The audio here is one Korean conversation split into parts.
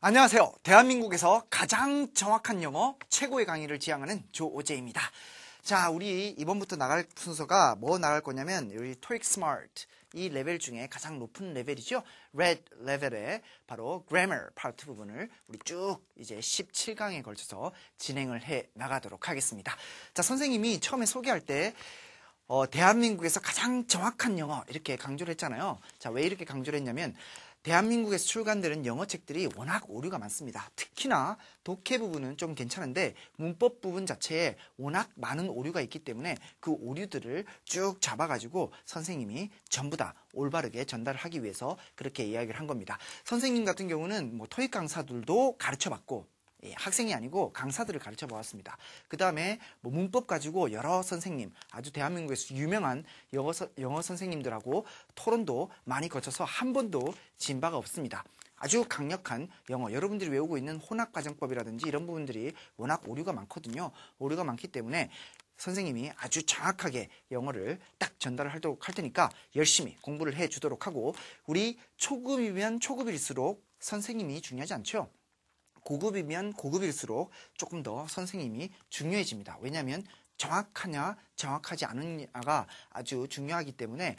안녕하세요. 대한민국에서 가장 정확한 영어 최고의 강의를 지향하는 조오재입니다. 자, 우리 이번부터 나갈 순서가 뭐 나갈 거냐면 우리 TOEIC Smart 이 레벨 중에 가장 높은 레벨이죠. Red 레벨의 바로 Grammar 파트 부분을 우리 쭉 이제 17강에 걸쳐서 진행을 해 나가도록 하겠습니다. 자, 선생님이 처음에 소개할 때 대한민국에서 가장 정확한 영어 이렇게 강조를 했잖아요. 자, 왜 이렇게 강조를 했냐면 대한민국에서 출간되는 영어 책들이 워낙 오류가 많습니다. 특히나 독해 부분은 좀 괜찮은데 문법 부분 자체에 워낙 많은 오류가 있기 때문에 그 오류들을 쭉 잡아가지고 선생님이 전부 다 올바르게 전달을 하기 위해서 그렇게 이야기를 한 겁니다. 선생님 같은 경우는 뭐 토익 강사들도 가르쳐봤고 학생이 아니고 강사들을 가르쳐 보았습니다. 그 다음에 뭐 문법 가지고 여러 선생님, 아주 대한민국에서 유명한 영어 선생님들하고 토론도 많이 거쳐서 한 번도 진 바가 없습니다. 아주 강력한 영어, 여러분들이 외우고 있는 혼합과정법이라든지 이런 부분들이 워낙 오류가 많거든요. 오류가 많기 때문에 선생님이 아주 정확하게 영어를 딱 전달을 하도록 할 테니까 열심히 공부를 해 주도록 하고, 우리 초급이면 초급일수록 선생님이 중요하지 않죠. 고급이면 고급일수록 조금 더 선생님이 중요해집니다. 왜냐하면 정확하냐 정확하지 않느냐가 아주 중요하기 때문에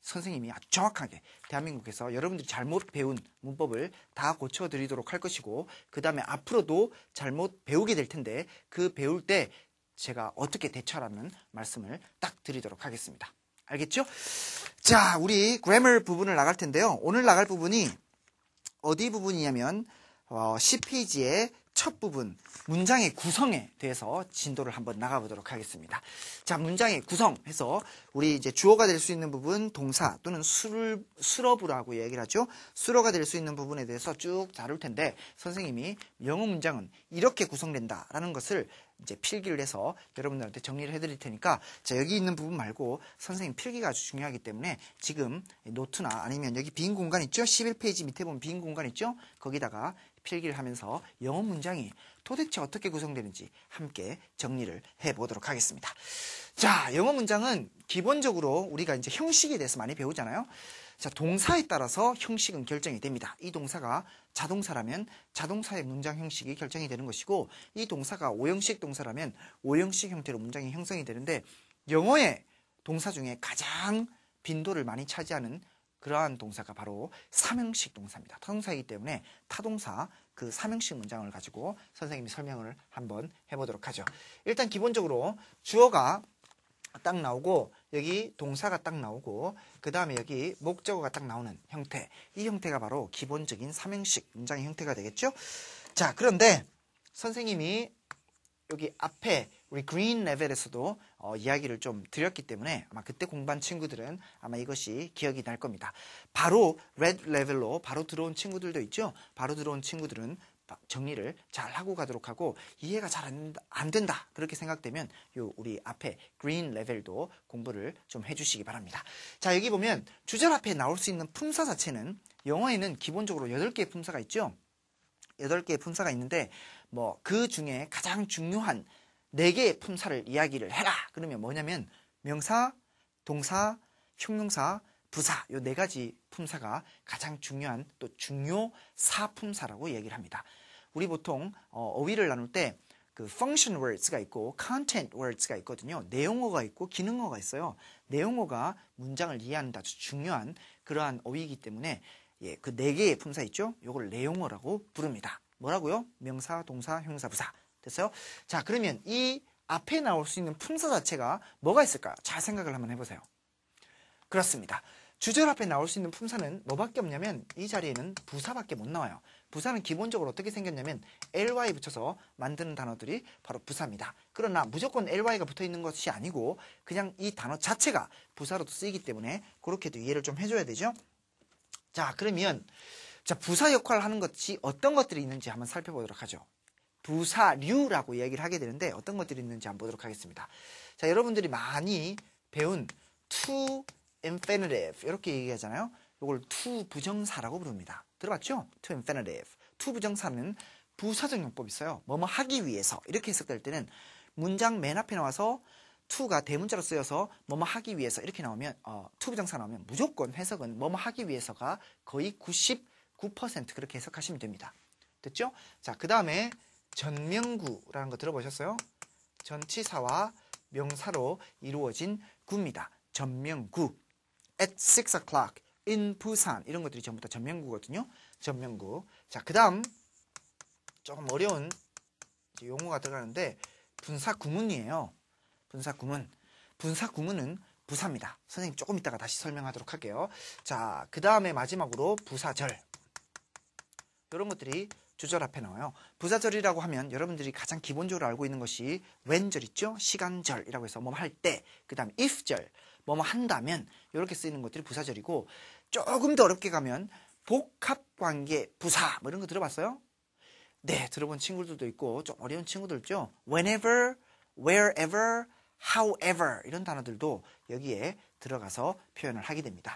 선생님이 아주 정확하게 대한민국에서 여러분들이 잘못 배운 문법을 다 고쳐드리도록 할 것이고, 그 다음에 앞으로도 잘못 배우게 될 텐데 그 배울 때 제가 어떻게 대처하라는 말씀을 딱 드리도록 하겠습니다. 알겠죠? 자, 우리 그래머 부분을 나갈 텐데요. 오늘 나갈 부분이 어디 부분이냐면 10페이지의 첫 부분, 문장의 구성에 대해서 진도를 한번 나가보도록 하겠습니다. 자, 문장의 구성해서 우리 이제 주어가 될 수 있는 부분, 동사 또는 수러브라고 얘기를 하죠. 수러가 될 수 있는 부분에 대해서 쭉 다룰 텐데, 선생님이 영어 문장은 이렇게 구성된다라는 것을 이제 필기를 해서 여러분들한테 정리를 해드릴 테니까, 자, 여기 있는 부분 말고 선생님 필기가 아주 중요하기 때문에 지금 노트나 아니면 여기 빈 공간 있죠? 11페이지 밑에 보면 빈 공간 있죠? 거기다가 필기를 하면서 영어 문장이 도대체 어떻게 구성되는지 함께 정리를 해보도록 하겠습니다. 자, 영어 문장은 기본적으로 우리가 이제 형식에 대해서 많이 배우잖아요. 자, 동사에 따라서 형식은 결정이 됩니다. 이 동사가 자동사라면 자동사의 문장 형식이 결정이 되는 것이고, 이 동사가 오형식 동사라면 오형식 형태로 문장이 형성이 되는데, 영어의 동사 중에 가장 빈도를 많이 차지하는 그러한 동사가 바로 삼형식 동사입니다. 타동사이기 때문에 타동사 그 삼형식 문장을 가지고 선생님이 설명을 한번 해보도록 하죠. 일단 기본적으로 주어가 딱 나오고 여기 동사가 딱 나오고 그 다음에 여기 목적어가 딱 나오는 형태, 이 형태가 바로 기본적인 삼형식 문장의 형태가 되겠죠. 자, 그런데 선생님이 여기 앞에 우리 그린 레벨에서도 이야기를 좀 드렸기 때문에 아마 그때 공부한 친구들은 아마 이것이 기억이 날 겁니다. 바로 레드 레벨로 바로 들어온 친구들도 있죠. 바로 들어온 친구들은 정리를 잘 하고 가도록 하고, 이해가 잘 안 된다 그렇게 생각되면 요 우리 앞에 그린 레벨도 공부를 좀 해주시기 바랍니다. 자, 여기 보면 주절 앞에 나올 수 있는 품사 자체는 영어에는 기본적으로 8개의 품사가 있죠. 8개의 품사가 있는데 뭐 그 중에 가장 중요한 4개의 품사를 이야기를 해라 그러면 뭐냐면 명사, 동사, 형용사, 부사, 요 4가지 품사가 가장 중요한 또 중요 사품사라고 얘기를 합니다. 우리 보통 어휘를 나눌 때 그 function words가 있고 content words가 있거든요. 내용어가 있고 기능어가 있어요. 내용어가 문장을 이해하는 데 아주 중요한 그러한 어휘이기 때문에 그 4개의 품사 있죠? 요걸 내용어라고 부릅니다. 뭐라고요? 명사, 동사, 형용사, 부사. 됐어요? 자, 그러면 이 앞에 나올 수 있는 품사 자체가 뭐가 있을까요? 잘 생각을 한번 해보세요. 그렇습니다. 주절 앞에 나올 수 있는 품사는 뭐밖에 없냐면 이 자리에는 부사밖에 못 나와요. 부사는 기본적으로 어떻게 생겼냐면 ly 붙여서 만드는 단어들이 바로 부사입니다. 그러나 무조건 ly가 붙어 있는 것이 아니고 그냥 이 단어 자체가 부사로도 쓰이기 때문에 그렇게도 이해를 좀 해줘야 되죠. 자, 그러면 자, 부사 역할을 하는 것이 어떤 것들이 있는지 한번 살펴보도록 하죠. 부사류라고 얘기를 하게 되는데 어떤 것들이 있는지 한번 보도록 하겠습니다. 자, 여러분들이 많이 배운 to infinitive 이렇게 얘기하잖아요. 이걸 to 부정사라고 부릅니다. 들어봤죠? to infinitive. to 부정사는 부사적 용법이 있어요. 뭐뭐 하기 위해서 이렇게 해석될 때는 문장 맨 앞에 나와서 to가 대문자로 쓰여서 뭐뭐 하기 위해서 이렇게 나오면 to 부정사 나오면 무조건 해석은 뭐뭐 하기 위해서가 거의 99% 그렇게 해석하시면 됩니다. 됐죠? 자, 그 다음에 전명구라는 거 들어보셨어요? 전치사와 명사로 이루어진 구입니다. 전명구. At 6 o'clock in Busan. 이런 것들이 전부 다 전명구거든요. 전명구. 자, 그 다음 조금 어려운 용어가 들어가는데 분사구문이에요. 분사구문. 분사구문은 부사입니다. 선생님 조금 이따가 다시 설명하도록 할게요. 자, 그 다음에 마지막으로 부사절. 이런 것들이 주절 앞에 나와요. 부사절이라고 하면 여러분들이 가장 기본적으로 알고 있는 것이 when절 있죠? 시간절이라고 해서 뭐뭐 할 때, 그 다음 if절, 뭐뭐 한다면 이렇게 쓰이는 것들이 부사절이고, 조금 더 어렵게 가면 복합관계 부사 뭐 이런 거 들어봤어요? 네, 들어본 친구들도 있고 좀 어려운 친구들 있죠? whenever, wherever, however 이런 단어들도 여기에 들어가서 표현을 하게 됩니다.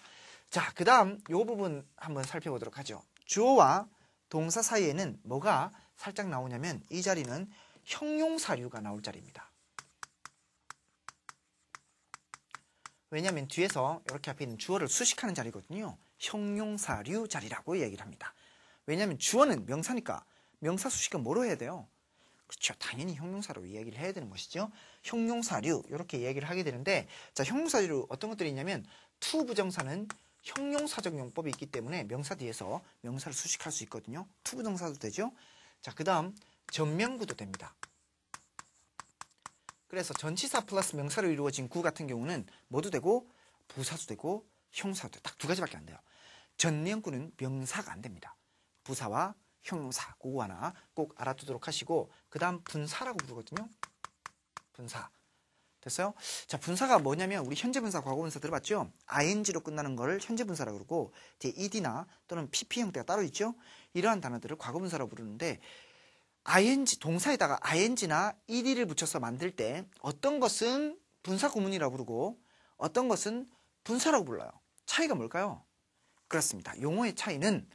자, 그 다음 이 부분 한번 살펴보도록 하죠. 주어와 동사 사이에는 뭐가 살짝 나오냐면 이 자리는 형용사류가 나올 자리입니다. 왜냐하면 뒤에서 이렇게 앞에 있는 주어를 수식하는 자리거든요. 형용사류 자리라고 얘기를 합니다. 왜냐하면 주어는 명사니까 명사 수식은 뭐로 해야 돼요? 그렇죠. 당연히 형용사로 이야기를 해야 되는 것이죠. 형용사류 이렇게 이야기를 하게 되는데, 자, 형용사류 어떤 것들이 있냐면 to 부정사는 형용사적 용법이 있기 때문에 명사 뒤에서 명사를 수식할 수 있거든요. to 부정사도 되죠. 자, 그 다음 전명구도 됩니다. 그래서 전치사 플러스 명사로 이루어진 구 같은 경우는 뭐도 되고 부사도 되고 형사도 딱 두 가지밖에 안 돼요. 전명구는 명사가 안 됩니다. 부사와 형용사, 그거 하나 꼭 알아두도록 하시고, 그 다음 분사라고 부르거든요. 분사. 됐어요? 자, 분사가 뭐냐면 우리 현재분사, 과거분사 들어봤죠? ing로 끝나는 걸 현재분사라고 그러고 뒤에 ed나 또는 pp 형태가 따로 있죠? 이러한 단어들을 과거분사라고 부르는데, ing, 동사에다가 ing나 ed를 붙여서 만들 때 어떤 것은 분사 구문이라고 부르고 어떤 것은 분사라고 불러요. 차이가 뭘까요? 그렇습니다. 용어의 차이는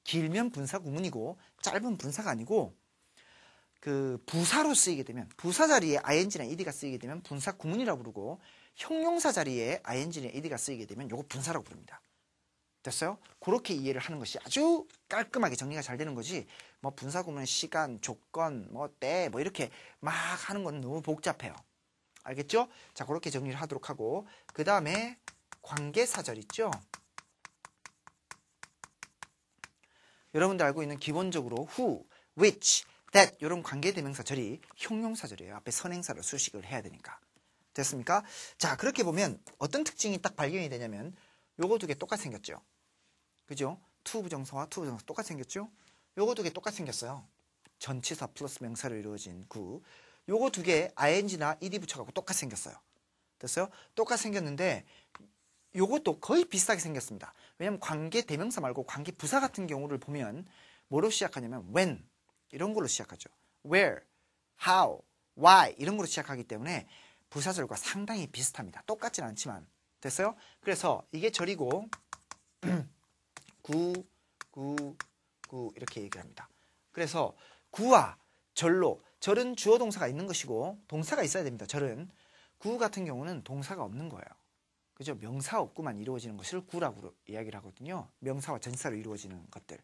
길면 분사 구문이고 짧은 분사가 아니고, 그 부사로 쓰이게 되면 부사 자리에 ing나 ed가 쓰이게 되면 분사 구문이라고 부르고, 형용사 자리에 ing나 ed가 쓰이게 되면 요거 분사라고 부릅니다. 됐어요? 그렇게 이해를 하는 것이 아주 깔끔하게 정리가 잘 되는 거지, 뭐 분사 구문 시간, 조건, 뭐 때 뭐 이렇게 막 하는 건 너무 복잡해요. 알겠죠? 자, 그렇게 정리를 하도록 하고, 그 다음에 관계사절 있죠? 여러분들 알고 있는 기본적으로 who, which, that 이런 관계대명사절이 형용사절이에요. 앞에 선행사로 수식을 해야 되니까. 됐습니까? 자, 그렇게 보면 어떤 특징이 딱 발견이 되냐면 요거 두 개 똑같이 생겼죠. 그죠? to 부정사와 to 부정사 똑같이 생겼죠? 요거 두 개 똑같이 생겼어요. 전치사 플러스 명사로 이루어진 구. 요거 두 개 ing나 ed 붙여갖고 똑같이 생겼어요. 됐어요? 똑같이 생겼는데 요것도 거의 비슷하게 생겼습니다. 왜냐하면 관계 대명사 말고 관계 부사 같은 경우를 보면 뭐로 시작하냐면 when 이런 걸로 시작하죠. where, how, why 이런 걸로 시작하기 때문에 부사절과 상당히 비슷합니다. 똑같진 않지만. 됐어요? 그래서 이게 절이고 구 이렇게 얘기를 합니다. 그래서 구와 절로, 절은 주어 동사가 있는 것이고 동사가 있어야 됩니다. 절은. 구 같은 경우는 동사가 없는 거예요. 그죠? 명사 없고만 이루어지는 것을 구라고 이야기를 하거든요. 명사와 전치사로 이루어지는 것들.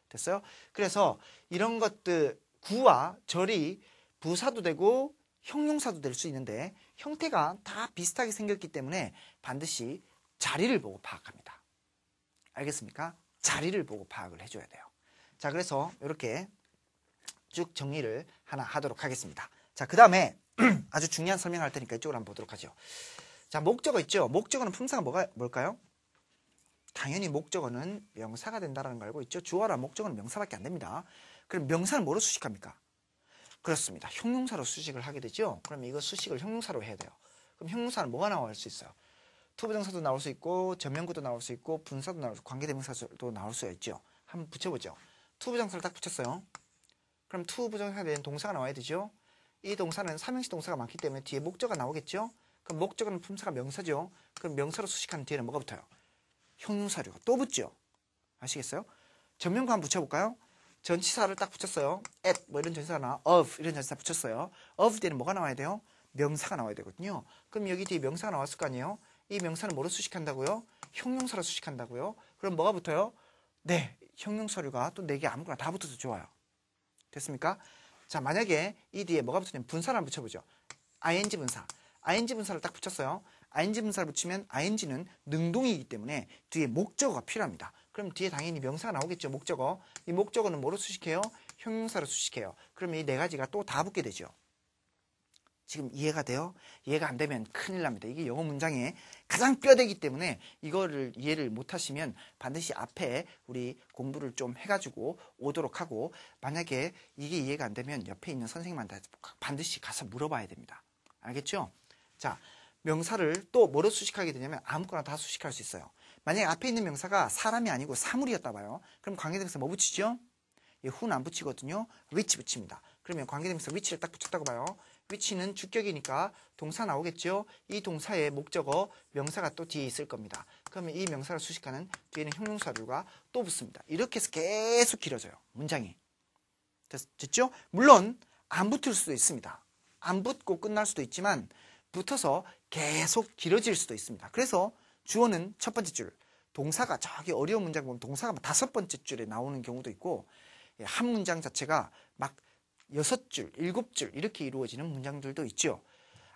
됐어요? 그래서 이런 것들 구와 절이 부사도 되고 형용사도 될 수 있는데 형태가 다 비슷하게 생겼기 때문에 반드시 자리를 보고 파악합니다. 알겠습니까? 자리를 보고 파악을 해줘야 돼요. 자, 그래서 이렇게 쭉 정리를 하나 하도록 하겠습니다. 자, 그 다음에 아주 중요한 설명을 할 테니까 이쪽으로 한번 보도록 하죠. 자, 목적어 있죠? 목적어는 품사가 뭘까요? 당연히 목적어는 명사가 된다는 걸 알고 있죠? 주어라 목적어는 명사밖에 안 됩니다. 그럼 명사는 뭐로 수식합니까? 그렇습니다. 형용사로 수식을 하게 되죠? 그럼 이거 수식을 형용사로 해야 돼요. 그럼 형용사는 뭐가 나올 수 있어요? 투부정사도 나올 수 있고 전명구도 나올 수 있고 분사도 나올 수 있고 관계대명사도 나올 수 있죠. 한번 붙여보죠. 투부정사를 딱 붙였어요. 그럼 투부정사에 대한 동사가 나와야 되죠? 이 동사는 삼형식 동사가 많기 때문에 뒤에 목적어가 나오겠죠? 그럼 목적어는 품사가 명사죠? 그럼 명사로 수식하는 뒤에는 뭐가 붙어요? 형용사류가 또 붙죠? 아시겠어요? 전명구 한번 붙여볼까요? 전치사를 딱 붙였어요. at 뭐 이런 전치사 나와, of 이런 전치사 붙였어요. of 뒤에는 뭐가 나와야 돼요? 명사가 나와야 되거든요. 그럼 여기 뒤에 명사가 나왔을 거 아니에요? 이 명사는 뭐로 수식한다고요? 형용사로 수식한다고요? 그럼 뭐가 붙어요? 네, 형용사류가 또 4개 아무거나 다 붙어도 좋아요. 됐습니까? 자, 만약에 이 뒤에 뭐가 붙으냐면 분사를 한번 붙여보죠. ing 분사. ing 분사를 딱 붙였어요. ing 분사를 붙이면 ing는 능동이기 때문에 뒤에 목적어가 필요합니다. 그럼 뒤에 당연히 명사가 나오겠죠. 목적어. 이 목적어는 뭐로 수식해요? 형용사로 수식해요. 그러면 이 네 가지가 또 다 붙게 되죠. 지금 이해가 돼요? 이해가 안 되면 큰일 납니다. 이게 영어 문장의 가장 뼈대기 때문에 이거를 이해를 못 하시면 반드시 앞에 우리 공부를 좀 해가지고 오도록 하고, 만약에 이게 이해가 안 되면 옆에 있는 선생님한테 반드시 가서 물어봐야 됩니다. 알겠죠? 자, 명사를 또 뭐로 수식하게 되냐면 아무거나 다 수식할 수 있어요. 만약에 앞에 있는 명사가 사람이 아니고 사물이었다 봐요. 그럼 관계대명사 뭐 붙이죠? who는 안 붙이거든요. which 붙입니다. 그러면 관계대명사 which를 딱 붙였다고 봐요. which는 주격이니까 동사 나오겠죠. 이 동사의 목적어 명사가 또 뒤에 있을 겁니다. 그러면 이 명사를 수식하는 뒤에는 형용사류가 또 붙습니다. 이렇게 해서 계속 길어져요. 문장이. 됐죠? 물론 안 붙을 수도 있습니다. 안 붙고 끝날 수도 있지만 붙어서 계속 길어질 수도 있습니다. 그래서 주어는 첫 번째 줄, 동사가 저기 어려운 문장 보면 동사가 다섯 번째 줄에 나오는 경우도 있고, 한 문장 자체가 막 6줄, 7줄 이렇게 이루어지는 문장들도 있죠.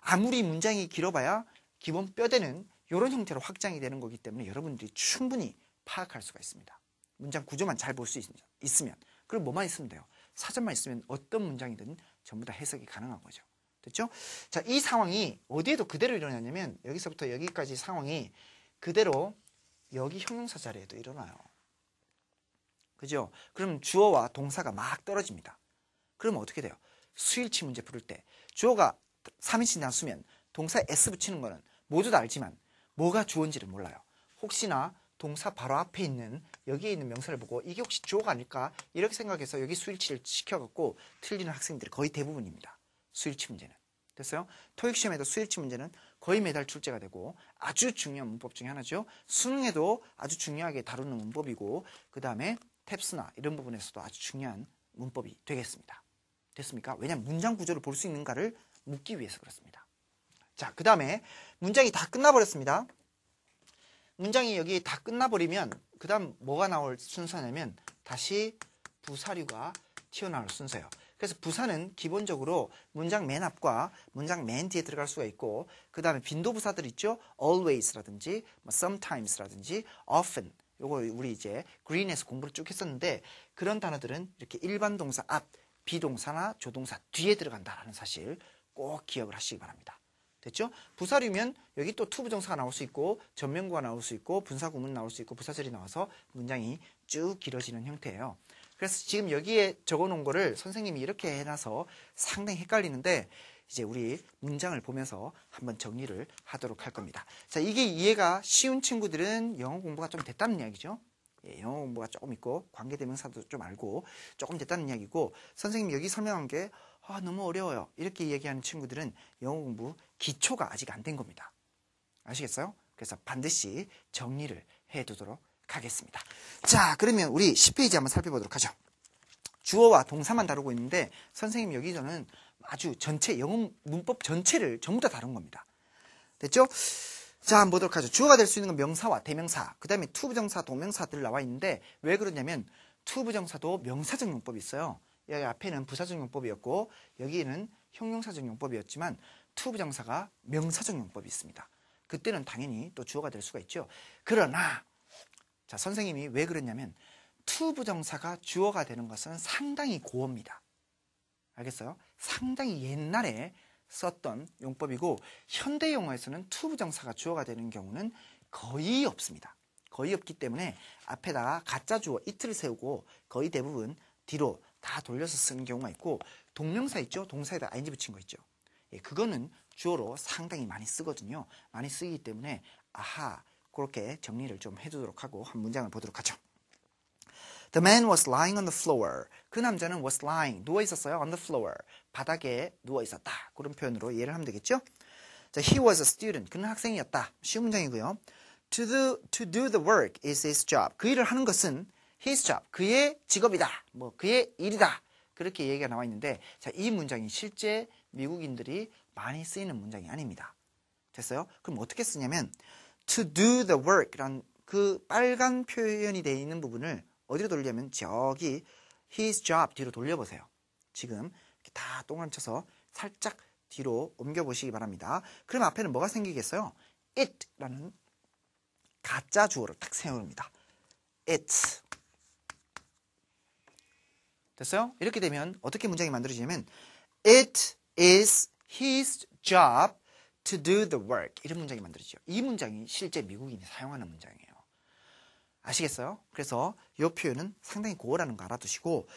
아무리 문장이 길어봐야 기본 뼈대는 이런 형태로 확장이 되는 거기 때문에 여러분들이 충분히 파악할 수가 있습니다. 문장 구조만 잘 볼 수 있으면, 그리고 뭐만 있으면 돼요. 사전만 있으면 어떤 문장이든 전부 다 해석이 가능한 거죠. 됐죠? 자, 이 상황이 어디에도 그대로 일어나냐면 여기서부터 여기까지 상황이 그대로 여기 형용사 자리에도 일어나요. 그죠? 그럼 주어와 동사가 막 떨어집니다. 그러면 어떻게 돼요? 수일치 문제 풀을 때 주어가 3인칭 단수면 동사에 s 붙이는 거는 모두 다 알지만 뭐가 주어인지를 몰라요. 혹시나 동사 바로 앞에 있는 여기에 있는 명사를 보고 이게 혹시 주어가 아닐까 이렇게 생각해서 여기 수일치를 시켜갖고 틀리는 학생들이 거의 대부분입니다. 수일치 문제는. 됐어요? 토익 시험에도 수일치 문제는 거의 매달 출제가 되고 아주 중요한 문법 중에 하나죠. 수능에도 아주 중요하게 다루는 문법이고, 그 다음에 탭스나 이런 부분에서도 아주 중요한 문법이 되겠습니다. 됐습니까? 왜냐하면 문장 구조를 볼 수 있는가를 묻기 위해서 그렇습니다. 자, 그 다음에 문장이 다 끝나버렸습니다. 문장이 여기 다 끝나버리면 그 다음 뭐가 나올 순서냐면 다시 부사류가 튀어나올 순서예요. 그래서 부사는 기본적으로 문장 맨 앞과 문장 맨 뒤에 들어갈 수가 있고, 그 다음에 빈도부사들 있죠. always라든지 sometimes라든지 often, 요거 우리 이제 green에서 공부를 쭉 했었는데 그런 단어들은 이렇게 일반 동사 앞, 비동사나 조동사 뒤에 들어간다라는 사실 꼭 기억을 하시기 바랍니다. 됐죠? 부사류면 여기 또 투부정사가 나올 수 있고 전면구가 나올 수 있고 분사구문 나올 수 있고 부사절이 나와서 문장이 쭉 길어지는 형태예요. 그래서 지금 여기에 적어놓은 거를 선생님이 이렇게 해놔서 상당히 헷갈리는데 이제 우리 문장을 보면서 한번 정리를 하도록 할 겁니다. 자, 이게 이해가 쉬운 친구들은 영어 공부가 좀 됐다는 이야기죠. 예, 영어 공부가 조금 있고 관계대명사도 좀 알고 조금 됐다는 이야기고, 선생님이 여기 설명한 게 너무 어려워요 이렇게 얘기하는 친구들은 영어 공부 기초가 아직 안 된 겁니다. 아시겠어요? 그래서 반드시 정리를 해두도록 하겠습니다. 자, 그러면 우리 10페이지 한번 살펴보도록 하죠. 주어와 동사만 다루고 있는데 선생님 여기서는 아주 전체 영어 문법 전체를 전부 다 다룬 겁니다. 됐죠? 자, 한번 보도록 하죠. 주어가 될 수 있는 건 명사와 대명사, 그 다음에 투부정사, 동명사들 나와 있는데 왜 그러냐면 투부정사도 명사적 용법이 있어요. 여기 앞에는 부사적 용법이었고 여기에는 형용사적 용법이었지만 투부정사가 명사적 용법이 있습니다. 그때는 당연히 또 주어가 될 수가 있죠. 그러나 자, 선생님이 왜 그랬냐면 투부정사가 주어가 되는 것은 상당히 고어입니다. 알겠어요? 상당히 옛날에 썼던 용법이고 현대 영어에서는 투부정사가 주어가 되는 경우는 거의 없습니다. 거의 없기 때문에 앞에다가 가짜 주어 it를 세우고 거의 대부분 뒤로 다 돌려서 쓰는 경우가 있고, 동명사 있죠? 동사에다 ing 붙인 거 있죠? 예, 그거는 주어로 상당히 많이 쓰거든요. 많이 쓰기 때문에 그렇게 정리를 좀 해두도록 하고 한 문장을 보도록 하죠. The man was lying on the floor. 그 남자는 was lying, 누워 있었어요. on the floor, 바닥에 누워 있었다. 그런 표현으로 이해를 하면 되겠죠. 자, he was a student. 그는 학생이었다. 쉬운 문장이고요. To do the work is his job. 그 일을 하는 것은 his job, 그의 직업이다. 그의 일이다. 그렇게 얘기가 나와 있는데, 자, 이 문장이 실제 미국인들이 많이 쓰이는 문장이 아닙니다. 됐어요? 그럼 어떻게 쓰냐면 to do the work란 그 빨간 표현이 되어 있는 부분을 어디로 돌리냐면 저기 his job 뒤로 돌려보세요. 지금 이렇게 다 동그라미 쳐서 살짝 뒤로 옮겨보시기 바랍니다. 그럼 앞에는 뭐가 생기겠어요? it라는 가짜 주어를 딱 세웁니다. it. 됐어요? 이렇게 되면 어떻게 문장이 만들어지냐면 it is his job to do the work. 이런 문장이 만들어지죠. 이 문장이 실제 미국인이 사용하는 문장이에요. 아시겠어요? 그래서 이 표현은 상당히 고어라는 거 알아두시고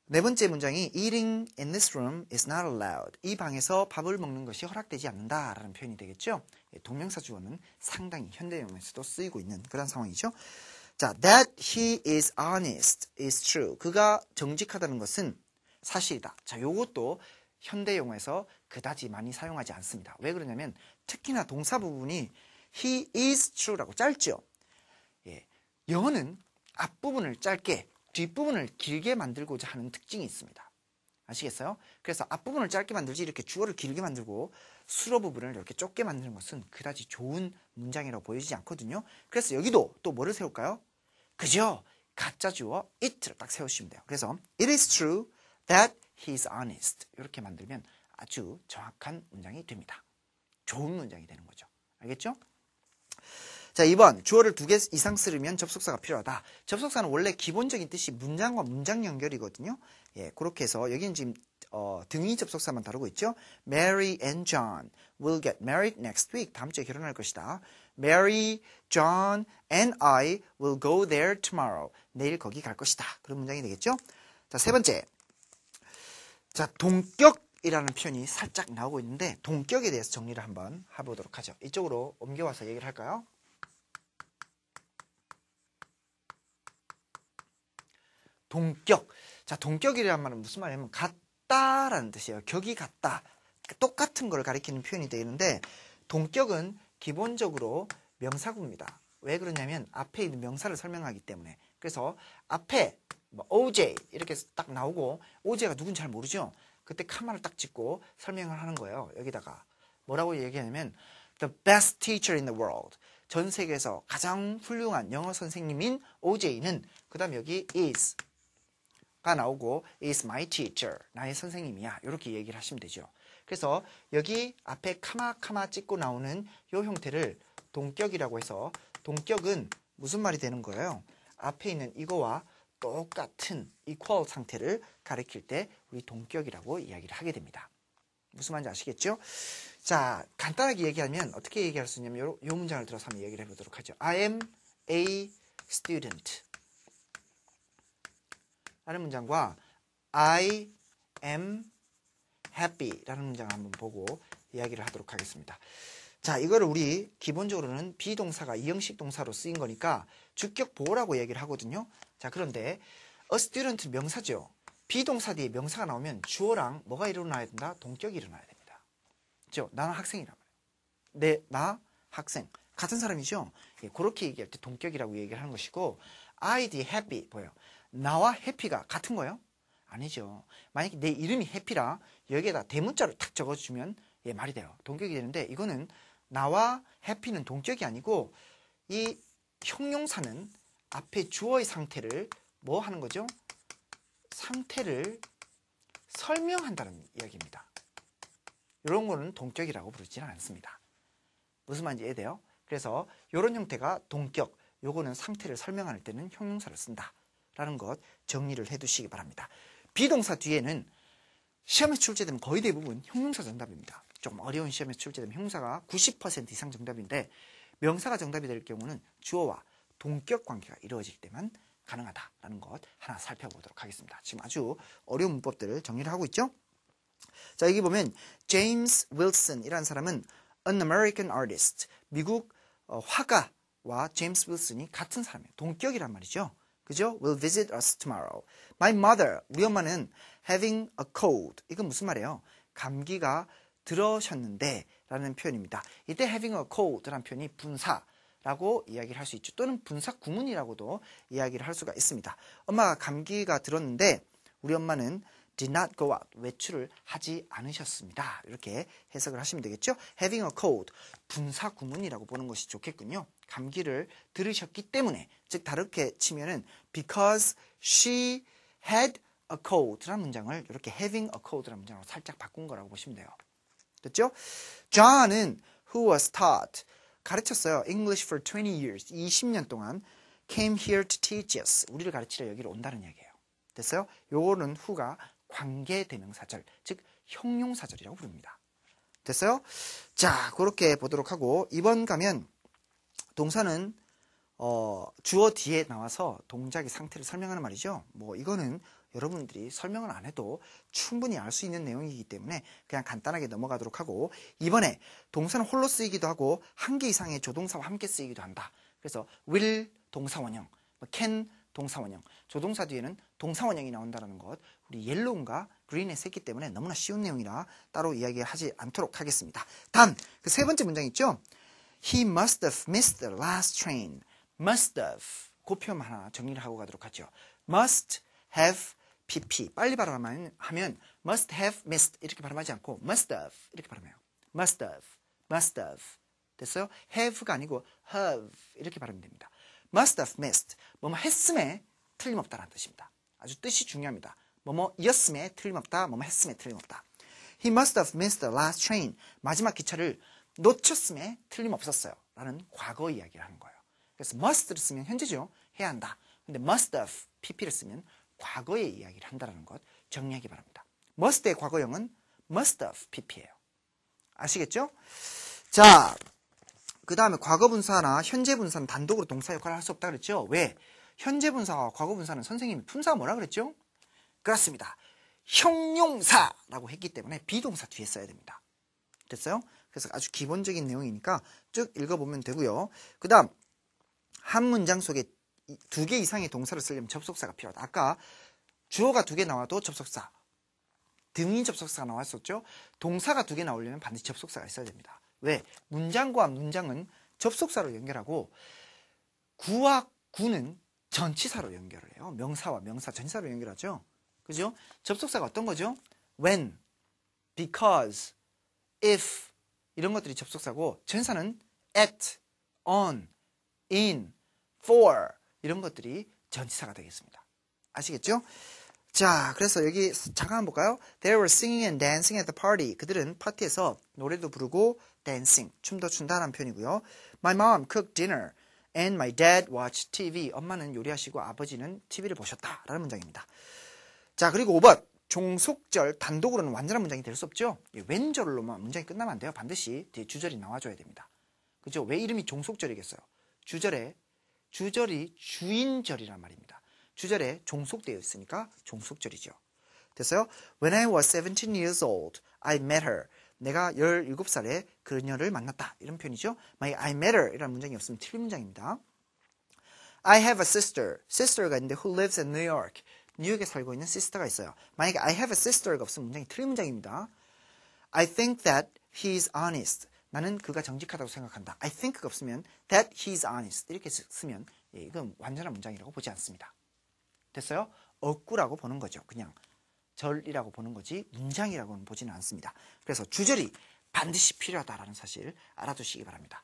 네 번째 문장이 eating in this room is not allowed. 이 방에서 밥을 먹는 것이 허락되지 않는다라는 표현이 되겠죠. 동명사 주어는 상당히 현대용에서도 쓰이고 있는 그런 상황이죠. 자, that he is honest is true. 그가 정직하다는 것은 사실이다. 자, 요것도 현대용에서 그다지 많이 사용하지 않습니다. 왜 그러냐면 특히나 동사 부분이 he is true라고 짧죠. 예, 영어는 앞부분을 짧게 뒷부분을 길게 만들고자 하는 특징이 있습니다. 아시겠어요? 그래서 앞부분을 짧게 만들지 이렇게 주어를 길게 만들고 수로 부분을 이렇게 좁게 만드는 것은 그다지 좋은 문장이라고 보이지 않거든요. 그래서 여기도 또 뭐를 세울까요? 그죠? 가짜 주어 it를 딱 세우시면 돼요. 그래서 it is true that he is honest. 이렇게 만들면 아주 정확한 문장이 됩니다. 좋은 문장이 되는 거죠. 알겠죠? 자, 2번 주어를 2개 이상 쓰려면 접속사가 필요하다. 접속사는 원래 기본적인 뜻이 문장과 문장 연결이거든요. 예, 그렇게 해서 여기는 지금 등위 접속사만 다루고 있죠. Mary and John will get married next week. 다음 주에 결혼할 것이다. Mary, John and I will go there tomorrow. 내일 거기 갈 것이다. 그런 문장이 되겠죠. 자, 세 번째. 자, 동격이라는 표현이 살짝 나오고 있는데 동격에 대해서 정리를 한번 해보도록 하죠. 이쪽으로 옮겨와서 얘기를 할까요? 동격. 자, 동격이라는 말은 무슨 말이냐면 같다라는 뜻이에요. 격이 같다. 똑같은 걸 가리키는 표현이 되는데 동격은 기본적으로 명사구입니다. 왜 그러냐면 앞에 있는 명사를 설명하기 때문에. 그래서 앞에 뭐 OJ 이렇게 딱 나오고 OJ가 누군지 잘 모르죠. 그때 카마를 딱 찍고 설명을 하는 거예요. 여기다가 뭐라고 얘기하냐면 The best teacher in the world. 전 세계에서 가장 훌륭한 영어 선생님인 OJ는 그 다음에 여기 is 가 나오고 is my teacher. 나의 선생님이야. 이렇게 얘기를 하시면 되죠. 그래서 여기 앞에 카마 찍고 나오는 이 형태를 동격이라고 해서 동격은 무슨 말이 되는 거예요? 앞에 있는 이거와 똑같은 equal 상태를 가리킬 때 우리 동격이라고 이야기를 하게 됩니다. 무슨 말인지 아시겠죠? 자, 간단하게 얘기하면 어떻게 얘기할 수 있냐면 이 문장을 들어서 한번 얘기를 해보도록 하죠. I am a student 라는 문장과 I am happy 라는 문장을 한번 보고 이야기를 하도록 하겠습니다. 자, 이거를 우리 기본적으로는 비동사가 이형식 동사로 쓰인 거니까 주격 보호라고 얘기를 하거든요. 자, 그런데 a student 명사죠. 비동사 뒤에 명사가 나오면 주어랑 뭐가 일어나야 된다? 동격이 일어나야 됩니다. 그렇죠? 나는 학생이란 말이에요. 나 학생. 같은 사람이죠. 예, 그렇게 얘기할 때 동격이라고 얘기를 하는 것이고 I d happy 뭐예요? 나와 해피가 같은 거예요? 아니죠. 만약에 내 이름이 해피라 여기에다 대문자를 탁 적어주면 예, 말이 돼요. 동격이 되는데 이거는 나와 해피는 동격이 아니고 이 형용사는 앞에 주어의 상태를 뭐 하는 거죠? 상태를 설명한다는 이야기입니다. 이런 거는 동격이라고 부르지는 않습니다. 무슨 말인지 이해돼요? 그래서 이런 형태가 동격, 요거는 상태를 설명할 때는 형용사를 쓴다. 라는 것 정리를 해두시기 바랍니다. 비동사 뒤에는 시험에 출제되면 거의 대부분 형용사 정답입니다. 조금 어려운 시험에 출제되면 형용사가 90% 이상 정답인데 명사가 정답이 될 경우는 주어와 동격 관계가 이루어질 때만 가능하다라는 것 하나 살펴보도록 하겠습니다. 지금 아주 어려운 문법들을 정리를 하고 있죠. 자, 여기 보면 제임스 윌슨이라는 사람은 an American artist, 미국 화가와 제임스 윌슨이 같은 사람이에요. 동격이란 말이죠. 그죠? Will visit us tomorrow. My mother, 우리 엄마는 having a cold. 이건 무슨 말이에요? 감기가 들어셨는데 라는 표현입니다. 이때 having a cold 라는 표현이 분사라고 이야기를 할 수 있죠. 또는 분사 구문이라고도 이야기를 할 수가 있습니다. 엄마가 감기가 들었는데 우리 엄마는 did not go out. 외출을 하지 않으셨습니다. 이렇게 해석을 하시면 되겠죠. having a cold. 분사 구문이라고 보는 것이 좋겠군요. 감기를 들으셨기 때문에, 즉 다르게 치면은 because she had a coat라는 문장을 이렇게 having a coat라는 문장으로 살짝 바꾼 거라고 보시면 돼요. 됐죠? John은 who was taught 가르쳤어요. English for 20 years 20년 동안 came here to teach us 우리를 가르치러 여기로 온다는 얘기예요. 됐어요? 요거는 who가 관계대명사절 즉 형용사절이라고 부릅니다. 됐어요? 자, 그렇게 보도록 하고 2번 가면 동사는 주어 뒤에 나와서 동작의 상태를 설명하는 말이죠. 뭐 이거는 여러분들이 설명을 안 해도 충분히 알 수 있는 내용이기 때문에 그냥 간단하게 넘어가도록 하고 이번에 동사는 홀로 쓰이기도 하고 한 개 이상의 조동사와 함께 쓰이기도 한다. 그래서 will 동사원형, can 동사원형, 조동사 뒤에는 동사원형이 나온다는 것 우리 옐로우인가 그린에서 했기 때문에 너무나 쉬운 내용이라 따로 이야기하지 않도록 하겠습니다. 다음 그 세 번째 문장 있죠. He must have missed the last train. must have 그 표현 하나 정리를 하고 가도록 하죠. must have pp 빨리 발음하면 must have missed 이렇게 발음하지 않고 must have 이렇게 발음해요. must have 됐어요? have가 아니고 have 이렇게 발음이 됩니다. must have missed 뭐뭐 했음에 틀림없다라는 뜻입니다. 아주 뜻이 중요합니다. 뭐뭐이었음에 틀림없다, 뭐뭐 했음에 틀림없다. He must have missed the last train. 마지막 기차를 놓쳤음에 틀림없었어요. 라는 과거 이야기를 하는 거예요. 그래서 must를 쓰면 현재죠. 해야 한다. 근데 must have, pp를 쓰면 과거의 이야기를 한다는 것 정리하기 바랍니다. must의 과거형은 must have, pp예요. 아시겠죠? 자, 그 다음에 과거 분사나 현재 분사는 단독으로 동사 역할을 할 수 없다 그랬죠? 왜? 현재 분사와 과거 분사는 선생님이 분사가 뭐라 그랬죠? 그렇습니다. 형용사라고 했기 때문에 비동사 뒤에 써야 됩니다. 됐어요? 그래서 아주 기본적인 내용이니까 쭉 읽어보면 되고요. 그 다음 한 문장 속에 2개 이상의 동사를 쓰려면 접속사가 필요하다. 아까 주어가 2개 나와도 접속사, 등위 접속사가 나왔었죠. 동사가 2개 나오려면 반드시 접속사가 있어야 됩니다. 왜? 문장과 문장은 접속사로 연결하고 구와 구는 전치사로 연결을 해요. 명사와 명사, 전치사로 연결하죠. 그죠? 접속사가 어떤 거죠? when, because, if 이런 것들이 접속사고 전사는 at, on, in, for 이런 것들이 전치사가 되겠습니다. 아시겠죠? 자, 그래서 여기 잠깐 한번 볼까요? They were singing and dancing at the party. 그들은 파티에서 노래도 부르고 dancing, 춤도 춘다라는 표현이고요. My mom cooked dinner and my dad watched TV. 엄마는 요리하시고 아버지는 TV를 보셨다라는 문장입니다. 자, 그리고 5번. 종속절 단독으로는 완전한 문장이 될 수 없죠. 왼절로만 문장이 끝나면 안 돼요. 반드시 뒤에 주절이 나와줘야 됩니다. 그죠? 왜 이름이 종속절이겠어요? 주절이 주인절이란 말입니다. 주절에 종속되어 있으니까 종속절이죠. 됐어요? When I was 17 years old, I met her. 내가 17살에 그녀를 만났다. 이런 표현이죠. 만약에 I met her 이라는 문장이 없으면 틀린 문장입니다. I have a sister. sister가 있는데 who lives in New York. 뉴욕에 살고 있는 sister가 있어요. 만약에 I have a sister가 없으면 문장이 틀린 문장입니다. I think that he's honest. 나는 그가 정직하다고 생각한다. I think가 없으면 that he's honest. 이렇게 쓰면 이건 완전한 문장이라고 보지 않습니다. 됐어요? 어구라고 보는 거죠. 그냥 절이라고 보는 거지 문장이라고는 보지는 않습니다. 그래서 주절이 반드시 필요하다라는 사실 알아두시기 바랍니다.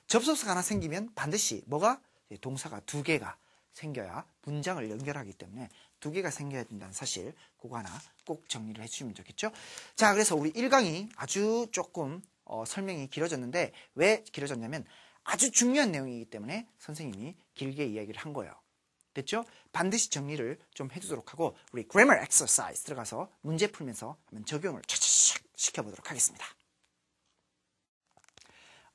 접속사가 하나 생기면 반드시 뭐가? 동사가 2개가 생겨야 문장을 연결하기 때문에 2개가 생겨야 된다는 사실 그거 하나 꼭 정리를 해주시면 좋겠죠. 자, 그래서 우리 1강이 아주 조금 설명이 길어졌는데 왜 길어졌냐면 아주 중요한 내용이기 때문에 선생님이 길게 이야기를 한 거예요. 됐죠? 반드시 정리를 좀 해두도록 하고 우리 grammar exercise 들어가서 문제 풀면서 한번 적용을 차차차 시켜보도록 하겠습니다.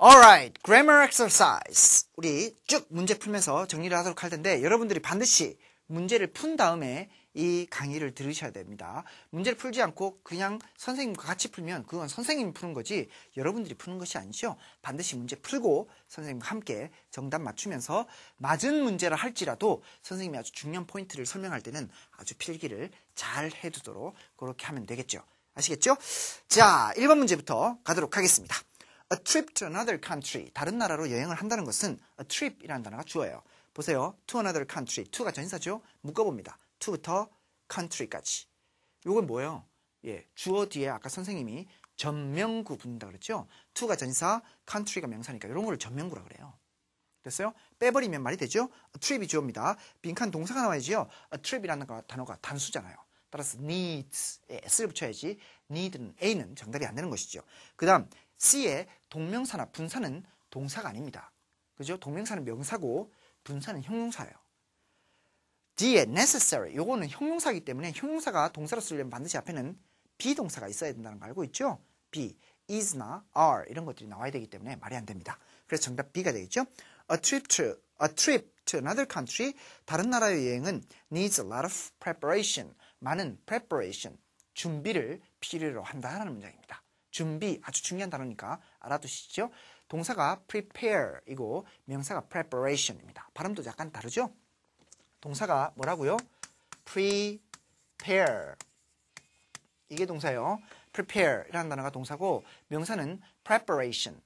Alright, grammar exercise. 우리 쭉 문제 풀면서 정리를 하도록 할 텐데 여러분들이 반드시 문제를 푼 다음에 이 강의를 들으셔야 됩니다. 문제를 풀지 않고 그냥 선생님과 같이 풀면 그건 선생님이 푸는 거지 여러분들이 푸는 것이 아니죠. 반드시 문제 풀고 선생님과 함께 정답 맞추면서 맞은 문제를 할지라도 선생님이 아주 중요한 포인트를 설명할 때는 아주 필기를 잘 해두도록 그렇게 하면 되겠죠. 아시겠죠? 자, 1번 문제부터 가도록 하겠습니다. A trip to another country. 다른 나라로 여행을 한다는 것은 a trip이라는 단어가 주어예요. 보세요. to another country. to가 전치사죠? 묶어봅니다. to부터 country까지. 이건 뭐예요? 예, 주어 뒤에 아까 선생님이 전명구 붙는다 그랬죠? to가 전치사, country가 명사니까 이런 걸 전명구라 그래요. 됐어요? 빼버리면 말이 되죠? a trip이 주어입니다. 빈칸 동사가 나와야지요. a trip이라는 단어가 단수잖아요. 따라서 needs에 s를 붙여야지 need는 A는 정답이 안 되는 것이죠. 그 다음 C의 동명사나 분사는 동사가 아닙니다. 그죠? 동명사는 명사고 분사는 형용사예요. D의 necessary 요거는 형용사이기 때문에 형용사가 동사로 쓰려면 반드시 앞에는 비동사가 있어야 된다는 거 알고 있죠? be, is나 are 이런 것들이 나와야 되기 때문에 말이 안 됩니다. 그래서 정답 B가 되겠죠? A trip to another country 다른 나라의 여행은 needs a lot of preparation 많은 preparation 준비를 필요로 한다는 문장입니다. 준비 아주 중요한 단어니까 알아두시죠? 동사가 prepare이고 명사가 preparation입니다. 발음도 약간 다르죠? 동사가 뭐라고요? prepare 이게 동사예요. prepare이라는 단어가 동사고 명사는 preparation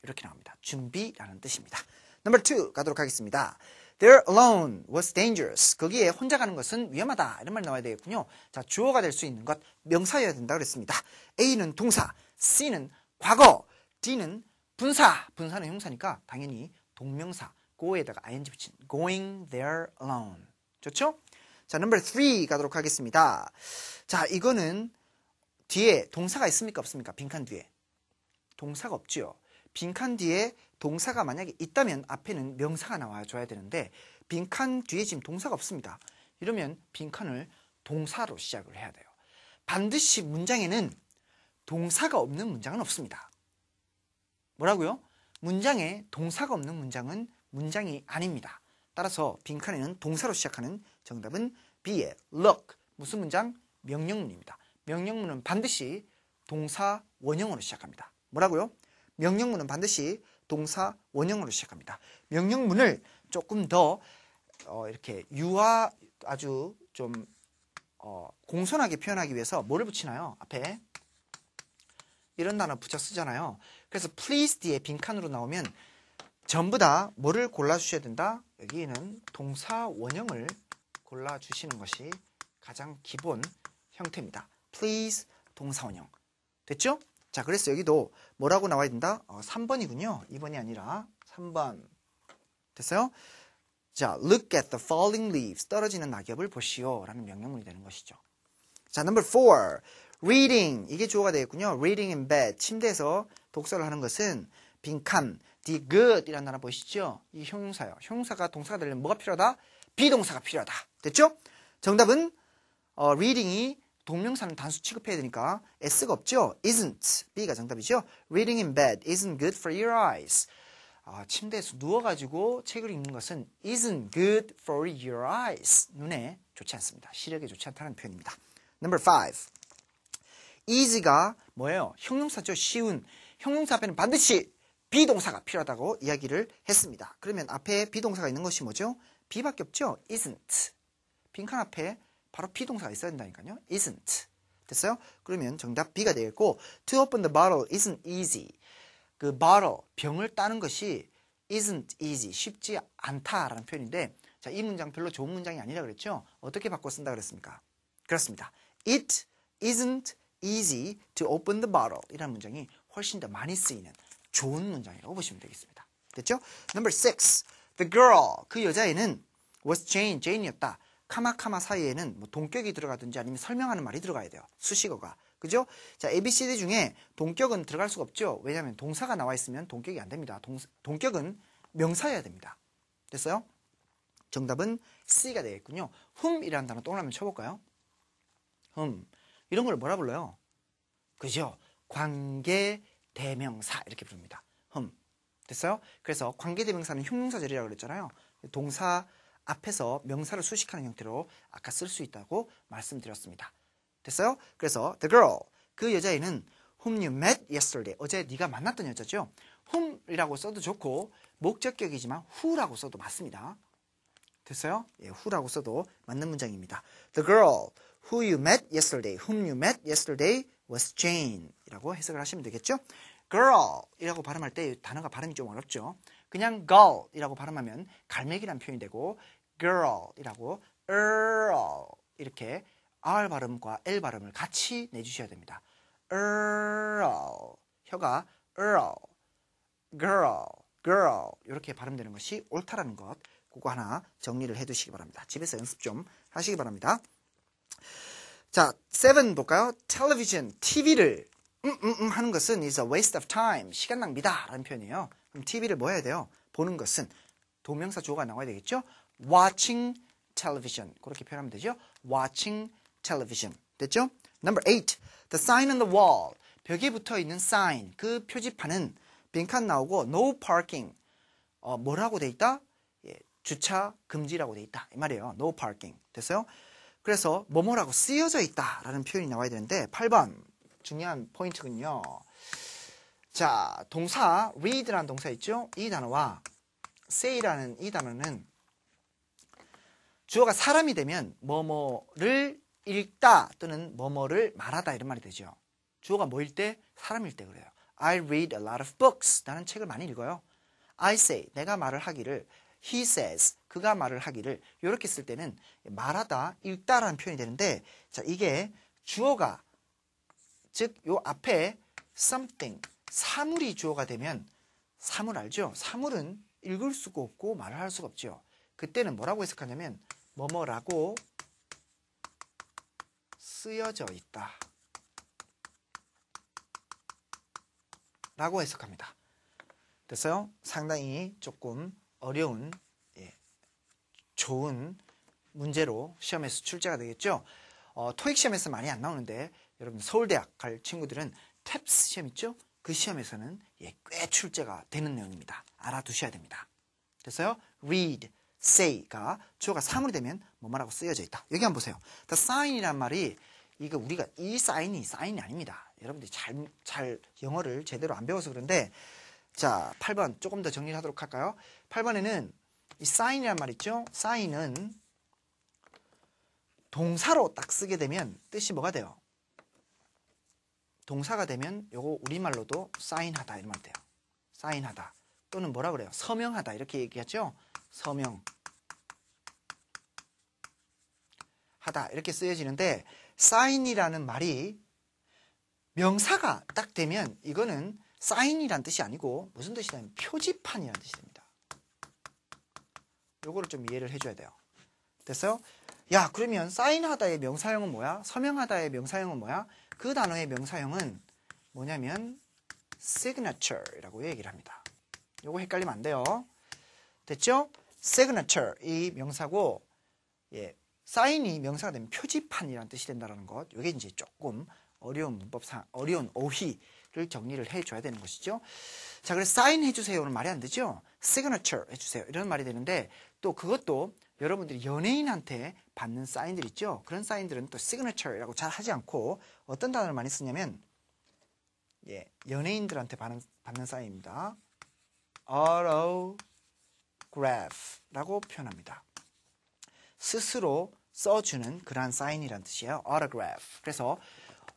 이렇게 나옵니다. 준비라는 뜻입니다. Number 2 가도록 하겠습니다. There alone was dangerous. 거기에 혼자 가는 것은 위험하다. 이런 말 나와야 되겠군요. 자, 주어가 될 수 있는 것 명사여야 된다 그랬습니다. A는 동사, C는 과거, D는 분사. 분사는 형사니까 당연히 동명사 go에다가 ing 붙인 going there alone. 좋죠? 자, number 3 가도록 하겠습니다. 자, 이거는 뒤에 동사가 있습니까? 없습니까? 빈칸 뒤에. 동사가 없죠. 빈칸 뒤에 동사가 만약에 있다면 앞에는 명사가 나와줘야 되는데 빈칸 뒤에 지금 동사가 없습니다. 이러면 빈칸을 동사로 시작을 해야 돼요. 반드시 문장에는 동사가 없는 문장은 없습니다. 뭐라고요? 문장에 동사가 없는 문장은 문장이 아닙니다. 따라서 빈칸에는 동사로 시작하는 정답은 B의 look. 무슨 문장? 명령문입니다. 명령문은 반드시 동사 원형으로 시작합니다. 뭐라고요? 명령문은 반드시 동사 원형으로 시작합니다. 명령문을 조금 더 이렇게 아주 좀 공손하게 표현하기 위해서 뭐를 붙이나요? 앞에 이런 단어 붙여 쓰잖아요. 그래서 please 뒤에 빈칸으로 나오면 전부 다 뭐를 골라주셔야 된다? 여기는 동사 원형을 골라주시는 것이 가장 기본 형태입니다. please 동사 원형. 됐죠? 자, 그래서 여기도 뭐라고 나와야 된다? 3번이군요. 2번이 아니라 3번. 됐어요? 자, look at the falling leaves. 떨어지는 낙엽을 보시오. 라는 명령문이 되는 것이죠. 자, number 4. reading. 이게 주어가 되겠군요. reading in bed. 침대에서 독서를 하는 것은 빈칸. the good 이라는 단어 보이시죠? 이 형용사예요. 형용사가 동사가 되려면 뭐가 필요하다? 비동사가 필요하다. 됐죠? 정답은 reading이 동명사는 단수 취급해야 되니까 S가 없죠? isn't. B가 정답이죠? reading in bed isn't good for your eyes. 침대에서 누워가지고 책을 읽는 것은 isn't good for your eyes. 눈에 좋지 않습니다. 시력에 좋지 않다는 표현입니다. Number 5. easy가 뭐예요? 형용사죠. 쉬운. 형용사 앞에는 반드시 비동사가 필요하다고 이야기를 했습니다. 그러면 앞에 비동사가 있는 것이 뭐죠? B밖에 없죠? isn't. 빈칸 앞에 바로 비동사가 있어야 된다니까요. isn't. 됐어요? 그러면 정답 B가 되겠고 to open the bottle isn't easy. 그 bottle, 병을 따는 것이 isn't easy. 쉽지 않다라는 표현인데 자, 이 문장 별로 좋은 문장이 아니라 그랬죠? 어떻게 바꿔 쓴다 그랬습니까? 그렇습니다. It isn't easy to open the bottle. 이라는 문장이 훨씬 더 많이 쓰이는 좋은 문장이라고 보시면 되겠습니다. 됐죠? Number 6. The girl. 그 여자애는 was Jane. Jane이었다. 카마카마 사이에는 뭐 동격이 들어가든지 아니면 설명하는 말이 들어가야 돼요. 수식어가. 그죠? 자, ABCD 중에 동격은 들어갈 수가 없죠. 왜냐하면 동사가 나와 있으면 동격이 안 됩니다. 동격은 명사여야 됩니다. 됐어요? 정답은 C가 되겠군요. whom이라는 단어 또 한번 쳐볼까요? whom. 이런 걸 뭐라 불러요? 그죠? 관계 대명사 이렇게 부릅니다. whom. 됐어요? 그래서 관계 대명사는 형용사절이라고 그랬잖아요. 동사 앞에서 명사를 수식하는 형태로 아까 쓸 수 있다고 말씀드렸습니다. 됐어요? 그래서 the girl, 그 여자애는 whom you met yesterday, 어제 네가 만났던 여자죠. whom이라고 써도 좋고 목적격이지만 who라고 써도 맞습니다. 됐어요? 예, who라고 써도 맞는 문장입니다. The girl who you met yesterday, whom you met yesterday was Jane 이라고 해석을 하시면 되겠죠? girl 이라고 발음할 때 단어가 발음이 좀 어렵죠. 그냥 girl 이라고 발음하면 갈매기란 표현이 되고 girl 이라고 earl 이렇게 R 발음과 L 발음을 같이 내주셔야 됩니다. earl 혀가 earl girl 이렇게 발음되는 것이 옳다라는 것 그거 하나 정리를 해두시기 바랍니다. 집에서 연습 좀 하시기 바랍니다. 자, 7 볼까요? television, TV를 하는 것은 is a waste of time, 시간 낭비다 라는 표현이에요. 그럼 TV를 뭐 해야 돼요? 보는 것은 동명사 주어가 나와야 되겠죠? watching television, 그렇게 표현하면 되죠? watching television. 됐죠? Number 8, the sign on the wall, 벽에 붙어 있는 sign, 그 표지판은 빈칸 나오고 no parking, 뭐라고 돼 있다? 예, 주차 금지라고 돼 있다 이 말이에요. no parking. 됐어요? 그래서 뭐뭐라고 쓰여져 있다라는 표현이 나와야 되는데 8번 중요한 포인트군요. 자, 동사 read라는 동사 있죠? 이 단어와 say라는 이 단어는 주어가 사람이 되면 뭐뭐를 읽다 또는 뭐뭐를 말하다 이런 말이 되죠. 주어가 뭐일 때? 사람일 때 그래요. I read a lot of books. 나는 책을 많이 읽어요. I say, 내가 말을 하기를. He says, 그가 말을 하기를. 이렇게 쓸 때는 말하다, 읽다라는 표현이 되는데, 자, 이게 주어가, 즉, 요 앞에 something, 사물이 주어가 되면, 사물 알죠? 사물은 읽을 수가 없고 말을 할 수가 없죠. 그때는 뭐라고 해석하냐면, 뭐뭐라고 쓰여져 있다 라고 해석합니다. 됐어요? 상당히 조금 어려운, 좋은 문제로 시험에서 출제가 되겠죠. 토익 시험에서 많이 안 나오는데 여러분 서울대학 갈 친구들은 탭스 시험 있죠? 그 시험에서는 꽤 출제가 되는 내용입니다. 알아두셔야 됩니다. 됐어요? read, say가 주어가 사물이 되면 뭐뭐라고 쓰여져 있다. 여기 한번 보세요. the sign이란 말이 이거 우리가 이 사인이 아닙니다. 여러분들이 잘 영어를 제대로 안 배워서 그런데 자, 8번 조금 더 정리를 하도록 할까요? 8번에는 이 sign이란 말 있죠? sign은 동사로 딱 쓰게 되면 뜻이 뭐가 돼요? 동사가 되면 요거 우리말로도 사인하다 이런 말 돼요. 사인하다 또는 뭐라 그래요? 서명하다 이렇게 얘기하죠? 서명하다 이렇게 쓰여지는데 sign이라는 말이 명사가 딱 되면 이거는 사인이란 뜻이 아니고 무슨 뜻이냐면 표지판이라는 뜻이 됩니다. 요거를 좀 이해를 해줘야 돼요. 됐어요? 야, 그러면 사인하다의 명사형은 뭐야? 서명하다의 명사형은 뭐야? 그 단어의 명사형은 뭐냐면 signature이라고 얘기를 합니다. 요거 헷갈리면 안 돼요. 됐죠? signature 이 명사고 사인이 명사가 되면 표지판이라는 뜻이 된다는 것. 요게 이제 조금 어려운 문법상 어려운 어휘를 정리를 해줘야 되는 것이죠. 자, 그래서 사인 해주세요는 말이 안 되죠. signature 해주세요 이런 말이 되는데 또 그것도 여러분들이 연예인한테 받는 사인들 있죠. 그런 사인들은 또 signature라고 잘 하지 않고 어떤 단어를 많이 쓰냐면 연예인들한테 받는 사인입니다. autograph라고 표현합니다. 스스로 써주는 그러한 사인이라는 뜻이에요. autograph. 그래서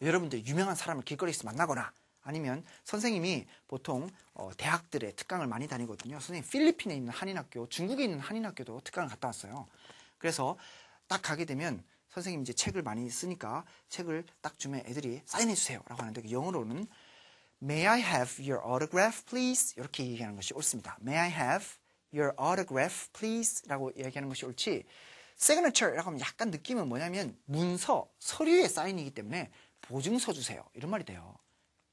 여러분들 유명한 사람을 길거리에서 만나거나 아니면 선생님이 보통 대학들의 특강을 많이 다니거든요. 선생님 필리핀에 있는 한인학교, 중국에 있는 한인학교도 특강을 갔다 왔어요. 그래서 딱 가게 되면 선생님이 이제 책을 많이 쓰니까 책을 딱 주면 애들이 사인해 주세요 라고 하는데 영어로는 May I have your autograph please? 이렇게 얘기하는 것이 옳습니다. May I have your autograph please? 라고 얘기하는 것이 옳지 signature라고 하면 약간 느낌은 뭐냐면 문서, 서류의 사인이기 때문에 보증서 주세요 이런 말이 돼요.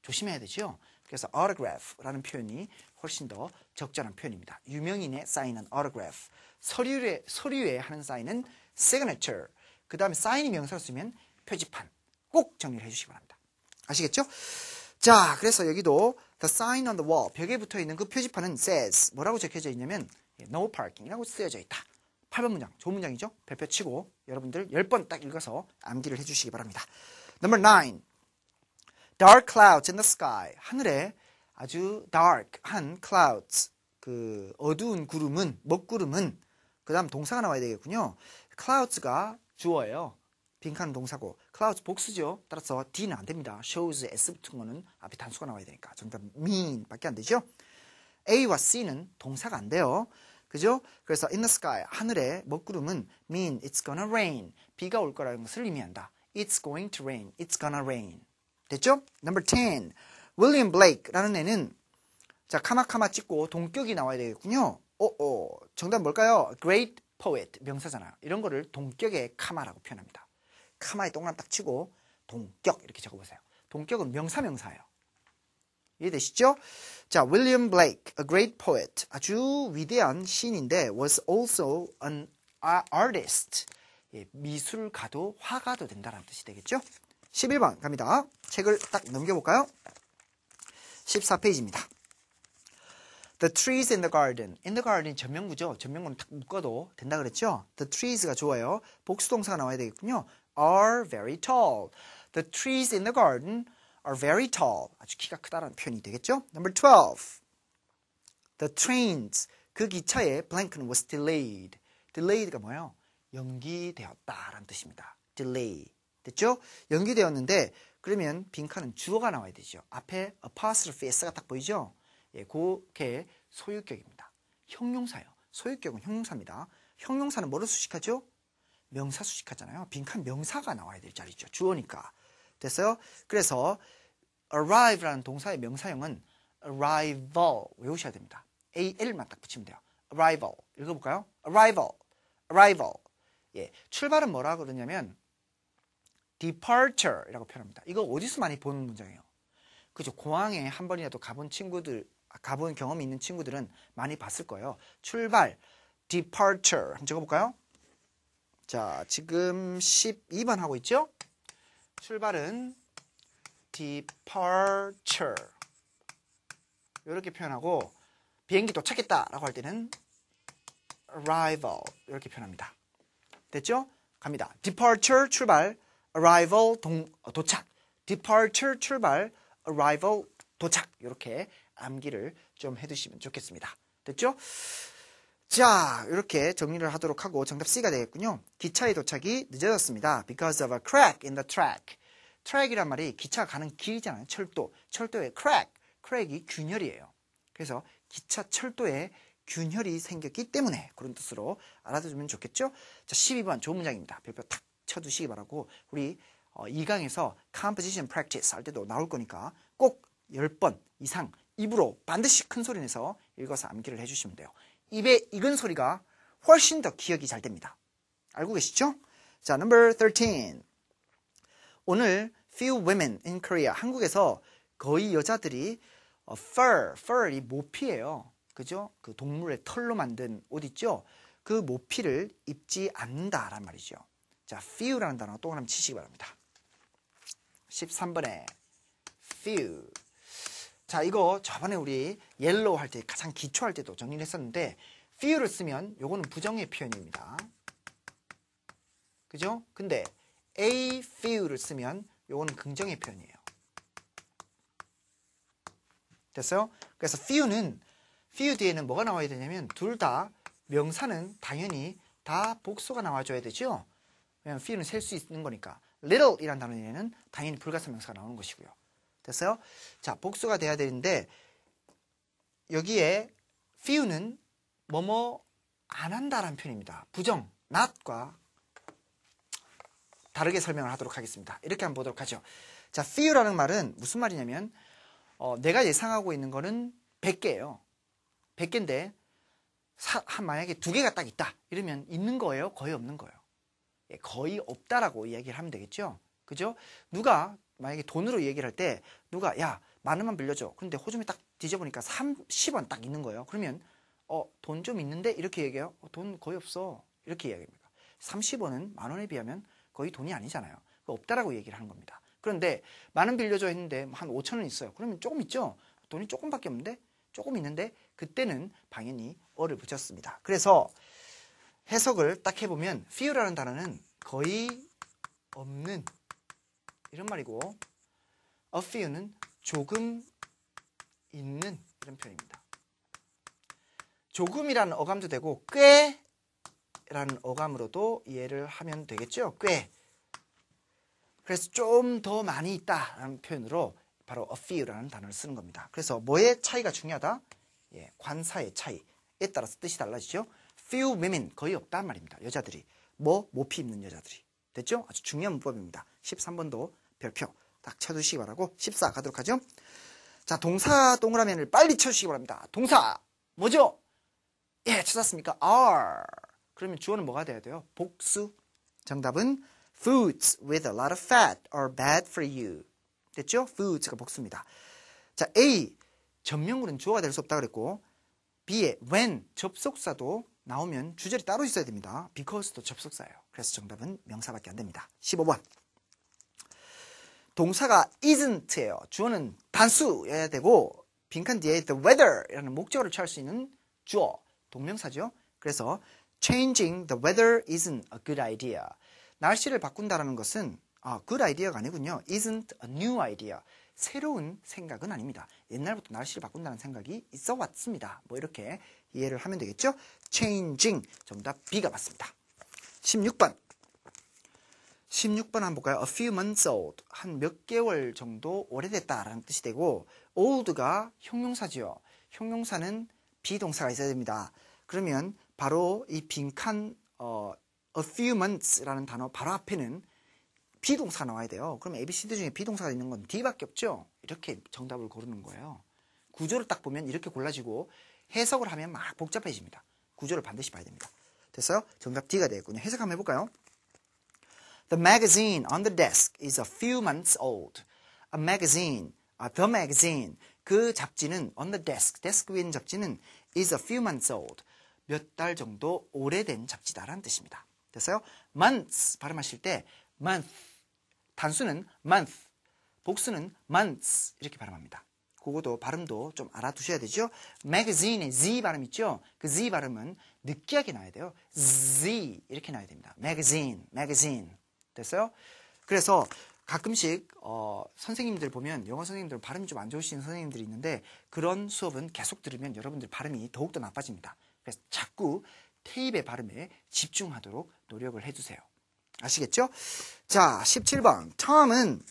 조심해야 되죠. 그래서 autograph라는 표현이 훨씬 더 적절한 표현입니다. 유명인의 사인은 autograph, 서류에 하는 사인은 signature, 그 다음에 사인이 명사로 쓰면 표지판. 꼭 정리를 해주시기 바랍니다. 아시겠죠? 자, 그래서 여기도 the sign on the wall, 벽에 붙어있는 그 표지판은 says, 뭐라고 적혀져 있냐면 no parking이라고 쓰여져 있다. 8번 문장, 좋은 문장이죠? 별표 치고 여러분들 10번 딱 읽어서 암기를 해주시기 바랍니다. Number 9. Dark clouds in the sky. 하늘에 아주 dark한 clouds, 그 어두운 구름은, 먹구름은, 그 다음 동사가 나와야 되겠군요. clouds가 주어예요. 빈칸은 동사고, clouds 복수죠. 따라서 D는 안 됩니다. shows, S 붙은 거는 앞에 단수가 나와야 되니까. 정답 mean 밖에 안 되죠. A와 C는 동사가 안 돼요. 그죠? 그래서 in the sky, 하늘에 먹구름은 mean it's gonna rain. 비가 올 거라는 것을 의미한다. It's going to rain. It's gonna rain. 됐죠? Number 10. William Blake라는 애는 자 카마카마 찍고 동격이 나와야 되겠군요. 정답 뭘까요? Great poet. 명사잖아요. 이런 거를 동격의 카마라고 표현합니다. 가만히 동그라미 딱 치고 동격 이렇게 적어보세요. 동격은 명사예요. 이해되시죠? 자, William Blake, a great poet, 아주 위대한 시인인데 was also an artist. 예, 미술가도 화가도 된다는 뜻이 되겠죠? 11번 갑니다. 책을 딱 넘겨볼까요? 14페이지입니다. The trees in the garden. In the garden 전명구죠. 전명구는 딱 묶어도 된다 그랬죠? The trees가 좋아요. 복수동사가 나와야 되겠군요. Are very tall. The trees in the garden are very tall. 아주 키가 크다라는 표현이 되겠죠? Number 12. The trains. 그 기차의 blank는 was delayed. Delayed가 뭐예요? 연기되었다라는 뜻입니다. Delay. 됐죠? 연기되었는데 그러면 빈칸은 주어가 나와야 되죠. 앞에 apostrophe s가 딱 보이죠? 예, 그게 소유격입니다. 형용사예요. 소유격은 형용사입니다. 형용사는 뭐로 수식하죠? 명사 수식하잖아요. 빈칸 명사가 나와야 될 자리죠. 주어니까. 됐어요? 그래서 arrive라는 동사의 명사형은 arrival 외우셔야 됩니다. AL만 딱 붙이면 돼요. arrival. 읽어볼까요? arrival. 예, 출발은 뭐라 그러냐면 departure이라고 표현합니다. 이거 어디서 많이 보는 문장이에요? 그죠? 공항에 한 번이라도 가본 경험이 있는 친구들은 많이 봤을 거예요. 출발, departure. 한번 적어볼까요? 자, 지금 12번 하고 있죠? 출발은 departure. 이렇게 표현하고 비행기 도착했다라고 할 때는 arrival. 이렇게 표현합니다. 됐죠? 갑니다. departure, 출발. arrival, 도착. departure, 출발. arrival, 도착. 이렇게 암기를 좀 해두시면 좋겠습니다. 됐죠? 자, 이렇게 정리를 하도록 하고 정답 C가 되겠군요. 기차의 도착이 늦어졌습니다. Because of a crack in the track. 트랙이란 말이 기차가 가는 길이잖아요. 철도. 철도에 crack이 균열이에요. 그래서 기차 철도에 균열이 생겼기 때문에 그런 뜻으로 알아두면 좋겠죠? 자, 12번 좋은 문장입니다. 별표 탁 쳐두시기 바라고 우리 2강에서 composition practice 할 때도 나올 거니까 꼭 10번 이상 입으로 반드시 큰 소리 내서 읽어서 암기를 해주시면 돼요. 입에 익은 소리가 훨씬 더 기억이 잘 됩니다. 알고 계시죠? 자, number 13. 오늘 few women in Korea. 한국에서 거의 여자들이 fur이 모피예요. 그죠? 그 동물의 털로 만든 옷 있죠? 그 모피를 입지 않는다라는 말이죠. 자, few라는 단어 동그라미 치시기 바랍니다. 13번에 few. 자, 이거 저번에 우리 옐로우 할 때 가장 기초할 때도 정리를 했었는데 few를 쓰면 요거는 부정의 표현입니다. 그죠? 근데 a few를 쓰면 요거는 긍정의 표현이에요. 됐어요? 그래서 few 뒤에는 뭐가 나와야 되냐면 둘 다 명사는 당연히 다 복수가 나와줘야 되죠? 왜냐면 few는 셀 수 있는 거니까. little이라는 단어에는 당연히 불가사 명사가 나오는 것이고요. 됐어요? 자, 복수가 돼야 되는데 여기에 few는 뭐뭐 안 한다라는 표현입니다. 부정, not과 다르게 설명을 하도록 하겠습니다. 이렇게 한번 보도록 하죠. 자, few라는 말은 무슨 말이냐면 내가 예상하고 있는 거는 100개예요. 100개인데 만약에 2개가 딱 있다. 이러면 있는 거예요? 거의 없는 거예요? 예, 거의 없다라고 이야기를 하면 되겠죠. 그죠? 누가 만약에 돈으로 얘기를 할 때 누가 야, 만 원만 빌려줘. 근데 호주머니 딱 뒤져보니까 30원 딱 있는 거예요. 그러면 돈 좀 있는데? 이렇게 얘기해요. 돈 거의 없어. 이렇게 이야기합니다. 30원은 만 원에 비하면 거의 돈이 아니잖아요. 없다라고 얘기를 하는 겁니다. 그런데 만 원 빌려줘 했는데 한 5천 원 있어요. 그러면 조금 있죠? 돈이 조금밖에 없는데? 조금 있는데 그때는 당연히 어를 붙였습니다. 그래서 해석을 딱 해보면 few라는 단어는 거의 없는 이런 말이고 a few는 조금 있는 이런 표현입니다. 조금이라는 어감도 되고 꽤라는 어감으로도 이해를 하면 되겠죠. 꽤. 그래서 좀 더 많이 있다라는 표현으로 바로 a few라는 단어를 쓰는 겁니다. 그래서 뭐의 차이가 중요하다? 예, 관사의 차이에 따라서 뜻이 달라지죠. few women 거의 없단 말입니다. 여자들이 모피 입는 여자들이. 됐죠? 아주 중요한 문법입니다. 13번도 별표 딱 쳐두시기 바라고 14 가도록 하죠. 자, 동사 동그라미를 빨리 쳐주시기 바랍니다. 동사 뭐죠? 예, 찾았습니까? are. 그러면 주어는 뭐가 돼야 돼요? 복수. 정답은 Foods with a lot of fat are bad for you. 됐죠? Foods가 복수입니다. 자, A. 전명구는 주어가 될 수 없다 그랬고, B에 when 접속사도 나오면 주절이 따로 있어야 됩니다. Because도 접속사예요. 그래서 정답은 명사밖에 안 됩니다. 15번. 동사가 isn't예요. 주어는 단수여야 되고 빈칸 뒤에 the weather이라는 목적어를 취할 수 있는 주어, 동명사죠. 그래서 changing the weather isn't a good idea. 날씨를 바꾼다라는 것은 good idea가 아니군요. isn't a new idea. 새로운 생각은 아닙니다. 옛날부터 날씨를 바꾼다는 생각이 있어 왔습니다. 뭐 이렇게 이해를 하면 되겠죠. changing. 정답 B가 맞습니다. 16번. 16번 한번 볼까요? A few months old. 한 몇 개월 정도 오래됐다라는 뜻이 되고 old가 형용사지요. 형용사는 비동사가 있어야 됩니다. 그러면 바로 이 빈칸 a few months라는 단어 바로 앞에는 비동사가 나와야 돼요. 그럼 ABCD 중에 비동사가 있는 건 D밖에 없죠. 이렇게 정답을 고르는 거예요. 구조를 딱 보면 이렇게 골라지고 해석을 하면 막 복잡해집니다. 구조를 반드시 봐야 됩니다. 됐어요? 정답 D가 되겠군요. 해석 한번 해볼까요? The magazine on the desk is a few months old. A magazine, the magazine. 그 잡지는 on the desk, 데스크 위에 있는 잡지는 is a few months old. 몇 달 정도 오래된 잡지다라는 뜻입니다. 됐어요? months 발음하실 때 month, 단수는 month, 복수는 months 이렇게 발음합니다. 그것도 발음도 좀 알아두셔야 되죠. magazine에 Z 발음 있죠. 그 Z 발음은 느끼하게 나야 돼요. Z 이렇게 나야 됩니다. magazine, magazine. 됐어요? 그래서 가끔씩 선생님들 보면 영어 선생님들 발음이 좀 안 좋으신 선생님들이 있는데 그런 수업은 계속 들으면 여러분들 발음이 더욱더 나빠집니다. 그래서 자꾸 테이프의 발음에 집중하도록 노력을 해주세요. 아시겠죠? 자, 17번. Tom은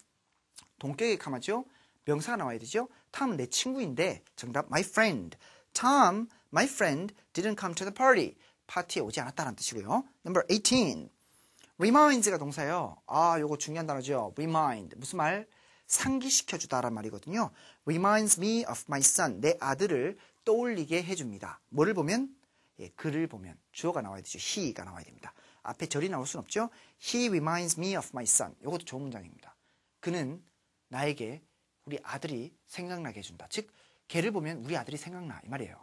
동격에 감하죠? 명사가 나와야 되죠? Tom은 내 친구인데 정답 my friend. Tom, my friend didn't come to the party. 파티에 오지 않았다는 뜻이고요. Number 18. reminds가 동사예요. 요거 중요한 단어죠. remind. 무슨 말? 상기시켜주다라는 말이거든요. reminds me of my son. 내 아들을 떠올리게 해줍니다. 뭐를 보면? 글을 보면 주어가 나와야 되죠. he가 나와야 됩니다. 앞에 절이 나올 순 없죠. He reminds me of my son. 이것도 좋은 문장입니다. 그는 나에게 우리 아들이 생각나게 해준다. 즉 걔를 보면 우리 아들이 생각나 이 말이에요.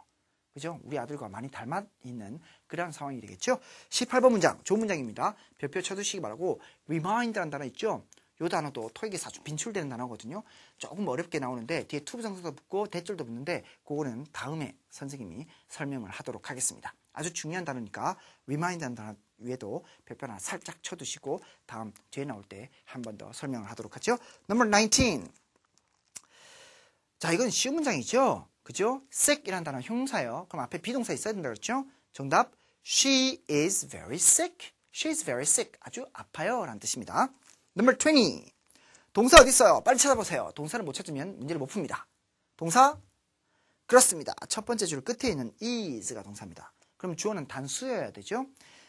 그죠? 우리 아들과 많이 닮아 있는 그런 상황이 되겠죠. 18번 문장 좋은 문장입니다. 별표 쳐두시기 바라고 remind라는 단어 있죠. 이 단어도 토익에서 아주 빈출되는 단어거든요. 조금 어렵게 나오는데 뒤에 투부정사도 붙고 대절도 붙는데 그거는 다음에 선생님이 설명을 하도록 하겠습니다. 아주 중요한 단어니까 remind라는 단어 위에도 별표 하나 살짝 쳐두시고 다음 뒤에 나올 때 한 번 더 설명을 하도록 하죠. Number 19. 자, 이건 쉬운 문장이죠. 그죠? sick이라는 단어 형용사예요. 그럼 앞에 비동사 있어야 된다 그랬죠? 정답 She is very sick. She is very sick. 아주 아파요 라는 뜻입니다. Number 20. 동사 어디 있어요? 빨리 찾아보세요. 동사를 못 찾으면 문제를 못 풉니다. 동사? 그렇습니다. 첫 번째 줄 끝에 있는 is가 동사입니다. 그럼 주어는 단수여야 되죠?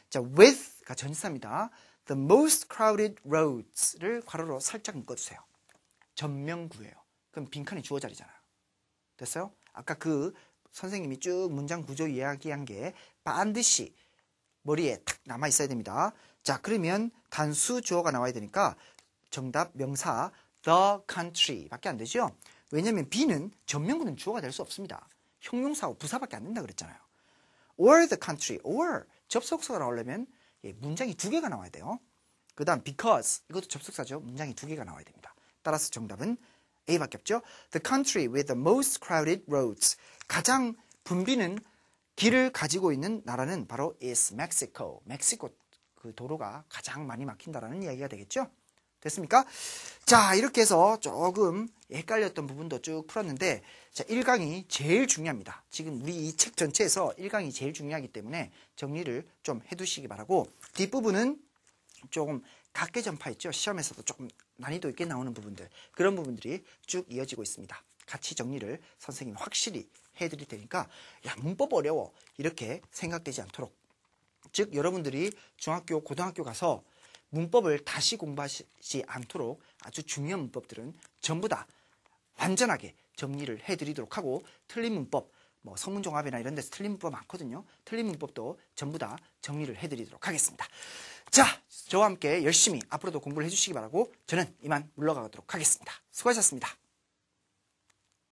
자, with가 전치사입니다. The most crowded roads를 괄호로 살짝 묶어주세요. 전명구예요. 그럼 빈칸이 주어 자리잖아요. 됐어요? 아까 그 선생님이 쭉 문장 구조 이야기한 게 반드시 머리에 탁 남아 있어야 됩니다. 자, 그러면 단수 주어가 나와야 되니까 정답 명사 the country 밖에 안 되죠? 왜냐면 B는 전명구는 주어가 될 수 없습니다. 형용사하고 부사밖에 안 된다 그랬잖아요. or the country, or 접속사가 나오려면 문장이 두 개가 나와야 돼요. 그 다음 because, 이것도 접속사죠. 문장이 두 개가 나와야 됩니다. 따라서 정답은 A밖에 없죠. The country with the most crowded roads. 가장 붐비는 길을 가지고 있는 나라는 바로 is Mexico. 멕시코 그 도로가 가장 많이 막힌다라는 이야기가 되겠죠. 됐습니까? 자, 이렇게 해서 조금 헷갈렸던 부분도 쭉 풀었는데 자, 1강이 제일 중요합니다. 지금 우리 이 책 전체에서 1강이 제일 중요하기 때문에 정리를 좀 해두시기 바라고 뒷부분은 조금 각계 전파 있죠. 시험에서도 조금 난이도 있게 나오는 부분들 그런 부분들이 쭉 이어지고 있습니다. 같이 정리를 선생님이 확실히 해드릴 테니까 야 문법 어려워 이렇게 생각되지 않도록 즉 여러분들이 중학교 고등학교 가서 문법을 다시 공부하지 않도록 아주 중요한 문법들은 전부 다 완전하게 정리를 해드리도록 하고 틀린 문법 뭐 성문종합이나 이런 데서 틀린 문법 많거든요. 틀린 문법도 전부 다 정리를 해드리도록 하겠습니다. 자, 저와 함께 열심히 앞으로도 공부를 해주시기 바라고 저는 이만 물러가도록 하겠습니다. 수고하셨습니다.